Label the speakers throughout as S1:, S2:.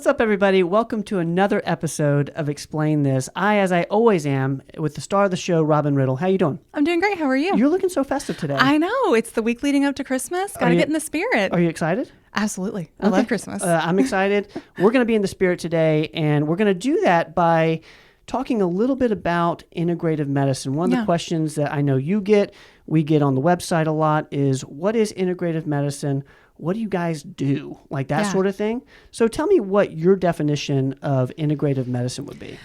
S1: What's up, everybody? Welcome to another episode of Explain This. As I always am, with the star of the show, Robin Riddle. How you doing?
S2: I'm doing great. How are you?
S1: You're looking so festive today.
S2: I know. It's the week leading up to Christmas. Got to get in the spirit.
S1: Are you excited?
S2: Absolutely. I love Christmas.
S1: I'm excited. We're going to be in the spirit today, and we're going to do that by talking a little bit about integrative medicine. One of the questions that I know we get on the website a lot is, what is integrative medicine? What do you guys do? Like that sort of thing. So tell me what your definition of integrative medicine would be.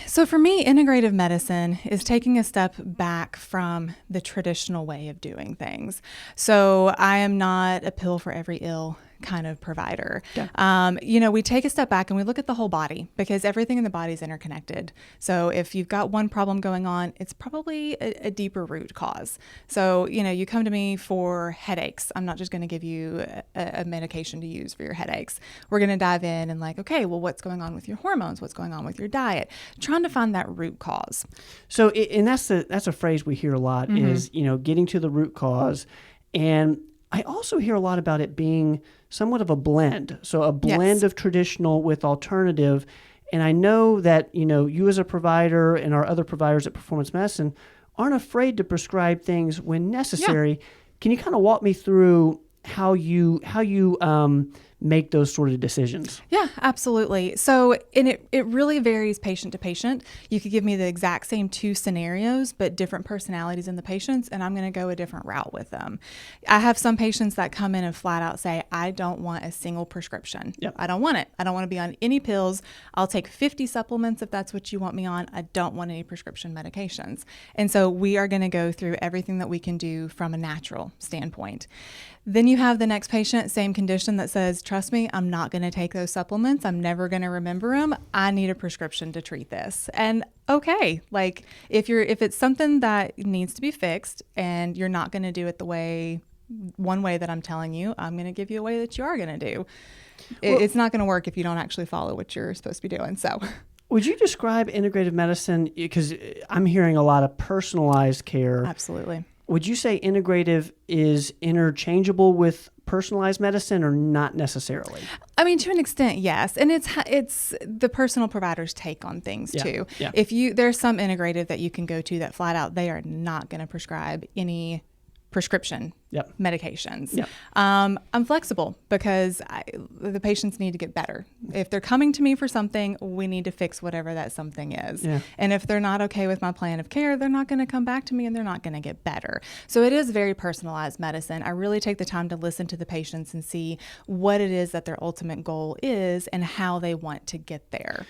S2: So for me, integrative medicine is taking a step back from the traditional way of doing things. So I am not a pill for every ill kind of provider. Yeah. We take a step back and we look at the whole body, because everything in the body is interconnected. So if you've got one problem going on, it's probably a deeper root cause. So, you come to me for headaches. I'm not just going to give you a medication to use for your headaches. We're going to dive in and okay, well, what's going on with your hormones? What's going on with your diet? Trying to find that root cause.
S1: So, and that's a phrase we hear a lot is, getting to the root cause. And I also hear a lot about it being somewhat of a blend. So a blend of traditional with alternative. And I know that, you as a provider and our other providers at Performance Medicine aren't afraid to prescribe things when necessary. Yeah. Can you kind of walk me through how you make those sort of decisions?
S2: Yeah, absolutely. So, and it really varies patient to patient. You could give me the exact same two scenarios, but different personalities in the patients, and I'm going to go a different route with them. I have some patients that come in and flat out say, I don't want a single prescription. Yep. I don't want it. I don't want to be on any pills. I'll take 50 supplements if that's what you want me on. I don't want any prescription medications. And so we are going to go through everything that we can do from a natural standpoint. Then you have the next patient, same condition, that says, trust me, I'm not going to take those supplements. I'm never going to remember them. I need a prescription to treat this. And okay, if it's something that needs to be fixed and you're not going to do it one way that I'm telling you, I'm going to give you a way that you are going to do. It's not going to work if you don't actually follow what you're supposed to be doing. So
S1: would you describe integrative medicine, because I'm hearing a lot of personalized care.
S2: Absolutely.
S1: Would you say integrative is interchangeable with personalized medicine, or not necessarily?
S2: I mean, to an extent, yes. And it's the personal provider's take on things too. Yeah. There's some integrative that you can go to that flat out, they are not going to prescribe any prescription medications. Yep. I'm flexible because the patients need to get better. If they're coming to me for something, we need to fix whatever that something is. Yeah. And if they're not okay with my plan of care, they're not going to come back to me and they're not going to get better. So it is very personalized medicine. I really take the time to listen to the patients and see what it is that their ultimate goal is and how they want to get there.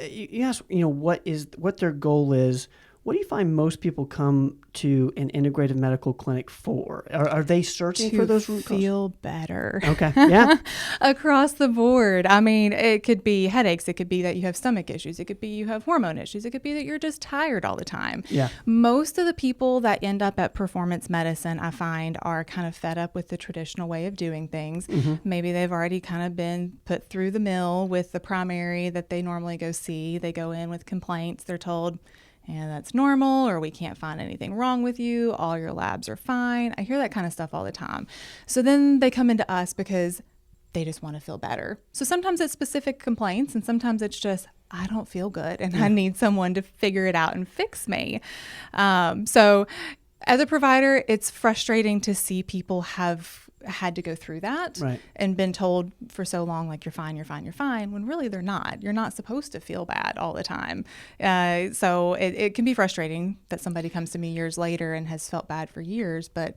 S1: You ask, what their goal is. What do you find most people come to an integrative medical clinic for? Are they searching for those root causes?
S2: To feel better.
S1: Okay, yeah.
S2: Across the board. I mean, it could be headaches. It could be that you have stomach issues. It could be you have hormone issues. It could be that you're just tired all the time. Yeah. Most of the people that end up at Performance Medicine, I find, are kind of fed up with the traditional way of doing things. Mm-hmm. Maybe they've already kind of been put through the mill with the primary that they normally go see. They go in with complaints. They're told, and that's normal, or we can't find anything wrong with you. All your labs are fine. I hear that kind of stuff all the time. So then they come into us because they just want to feel better. So sometimes it's specific complaints, and sometimes it's just, I don't feel good and I need someone to figure it out and fix me. So as a provider, it's frustrating to see people have had to go through that and been told for so long, you're fine, when really they're not. You're not supposed to feel bad all the time. So it can be frustrating that somebody comes to me years later and has felt bad for years, but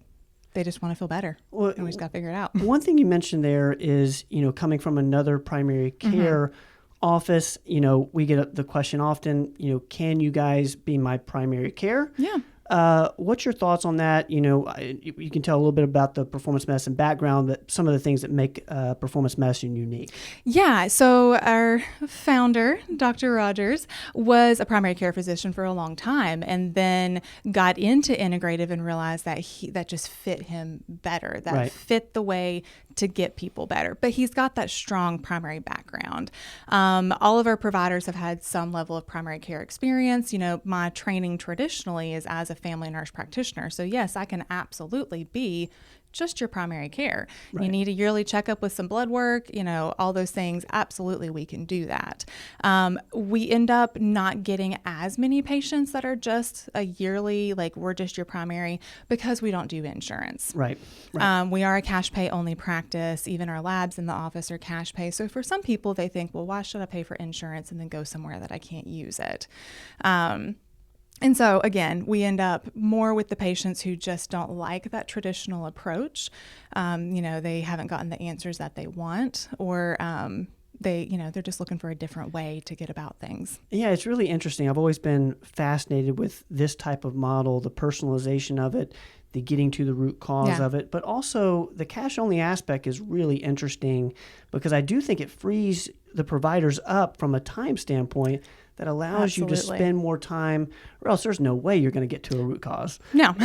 S2: they just want to feel better. Well, and we just got to figure it out.
S1: One thing you mentioned there is, coming from another primary care office, we get the question often, can you guys be my primary care? Yeah. What's your thoughts on that? You can tell a little bit about the performance medicine background, that some of the things that make performance medicine unique.
S2: Yeah. So our founder, Dr. Rogers, was a primary care physician for a long time, and then got into integrative and realized that that just fit him better, that fit the way to get people better. But he's got that strong primary background. All of our providers have had some level of primary care experience. My training traditionally is as a family nurse practitioner. So yes, I can absolutely be just your primary care.
S1: Right.
S2: You need a yearly checkup with some blood work, all those things. Absolutely, we can do that. We end up not getting as many patients that are just a yearly, like we're just your primary, because we don't do insurance.
S1: Right.
S2: We are a cash pay only practice. Even our labs in the office are cash pay. So for some people, they think, well, why should I pay for insurance and then go somewhere that I can't use it? And so, again, we end up more with the patients who just don't like that traditional approach. They haven't gotten the answers that they want, or they're just looking for a different way to get about things.
S1: Yeah, it's really interesting. I've always been fascinated with this type of model, the personalization of it, the getting to the root cause of it, but also the cash-only aspect is really interesting because I do think it frees the providers up from a time standpoint that allows you to spend more time, or else there's no way you're going to get to a root cause.
S2: No.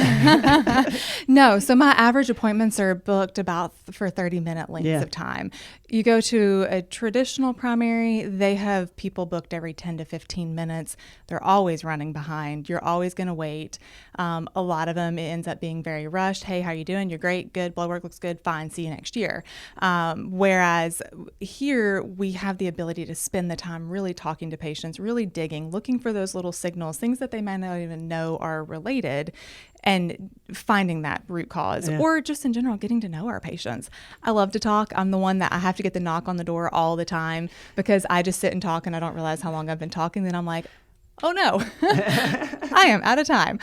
S2: No. So my average appointments are booked for 30-minute lengths of time. You go to a traditional primary, they have people booked every 10 to 15 minutes. They're always running behind. You're always going to wait. A lot of them, it ends up being very rushed. Hey, how you doing? You're great. Good. Blood work looks good. Fine. See you next year. Whereas here we have the ability to spend the time really talking to patients, really digging, looking for those little signals, things that they might not even know are related, and finding that root cause, or just in general, getting to know our patients. I love to talk. I'm the one that I have to get the knock on the door all the time because I just sit and talk and I don't realize how long I've been talking. Then I'm like, oh no, I am out of time.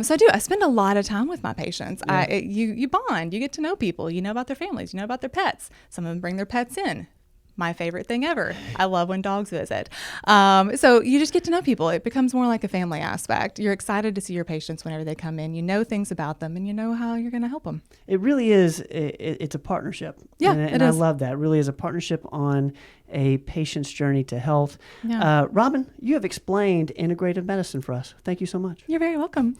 S2: So I spend a lot of time with my patients. You bond, you get to know people, you know about their families, you know about their pets. Some of them bring their pets in. My favorite thing ever. I love when dogs visit. So you just get to know people. It becomes more like a family aspect. You're excited to see your patients whenever they come in. You know things about them and you know how you're going to help them.
S1: It really is. It's a partnership.
S2: Yeah,
S1: and I love that. It really is a partnership on a patient's journey to health.
S2: Yeah.
S1: Robin, you have explained integrative medicine for us. Thank you so much.
S2: You're very welcome.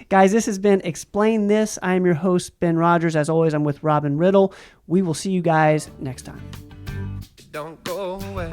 S1: Guys, this has been Explain This. I am your host, Ben Rogers. As always, I'm with Robin Riddle. We will see you guys next time.
S3: Don't go away.